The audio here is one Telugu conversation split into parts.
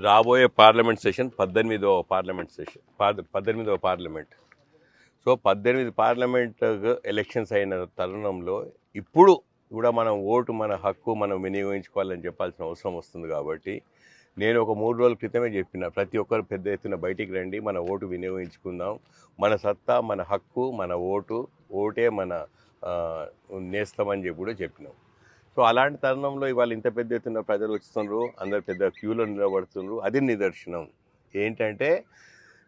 రాబోయే పార్లమెంట్ సెషన్ 18వ పార్లమెంట్ సెషన్ 18వ పార్లమెంట్. సో 18 పార్లమెంట్ ఎలక్షన్స్ అయిన తరుణంలో ఇప్పుడు కూడా మనం ఓటు మన హక్కు మనం వినియోగించుకోవాలని చెప్పాల్సిన అవసరం వస్తుంది. కాబట్టి నేను ఒక 3 రోజుల క్రితమే చెప్పిన ప్రతి ఒక్కరు పెద్ద ఎత్తున బయటికి రండి, మన ఓటు వినియోగించుకుందాం, మన సత్తా మన హక్కు మన ఓటే మన నేస్తామని చెప్పి కూడా చెప్పినాం. సో అలాంటి తరుణంలో ఇవాళ ఇంత పెద్ద ఎత్తున ప్రజలు వస్తున్నారు, అందరు పెద్ద క్యూలో నిలబడుతున్నారు. అది నిదర్శనం ఏంటంటే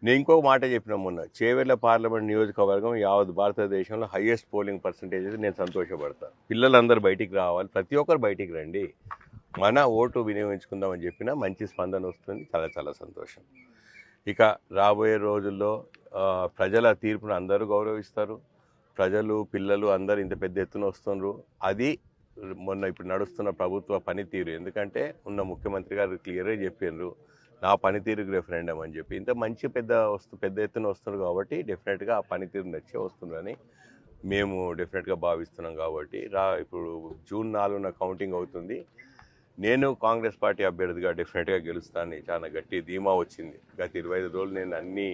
నేను ఇంకొక మాట చెప్పిన మొన్న, చేవెళ్ళ పార్లమెంట్ నియోజకవర్గం యావత్ భారతదేశంలో హైయెస్ట్ పోలింగ్ పర్సంటేజ్ అయితే నేను సంతోషపడతాను. పిల్లలందరూ బయటికి రావాలి, ప్రతి ఒక్కరు బయటికి రండి, మన ఓటు వినియోగించుకుందామని చెప్పినా మంచి స్పందన వస్తుంది. చాలా చాలా సంతోషం. ఇక రాబోయే రోజుల్లో ప్రజల తీర్పును అందరూ గౌరవిస్తారు. ప్రజలు పిల్లలు అందరూ ఇంత పెద్ద ఎత్తున వస్తున్నారు. అది మొన్న ఇప్పుడు నడుస్తున్న ప్రభుత్వ పనితీరు. ఎందుకంటే ఉన్న ముఖ్యమంత్రి గారు క్లియర్గా చెప్పారు, నా పనితీరుకు రెఫరెండం అని చెప్పి. ఇంత మంచి పెద్ద ఎత్తున వస్తున్నారు కాబట్టి డెఫినెట్గా ఆ పనితీరు నచ్చే వస్తుందని మేము డెఫినెట్గా భావిస్తున్నాం. కాబట్టి ఇప్పుడు జూన్ 4న కౌంటింగ్ అవుతుంది. నేను కాంగ్రెస్ పార్టీ అభ్యర్థిగా డెఫినెట్గా గెలుస్తానని చాలా గట్టి ధీమా వచ్చింది. గత 25 రోజులు నేను అన్ని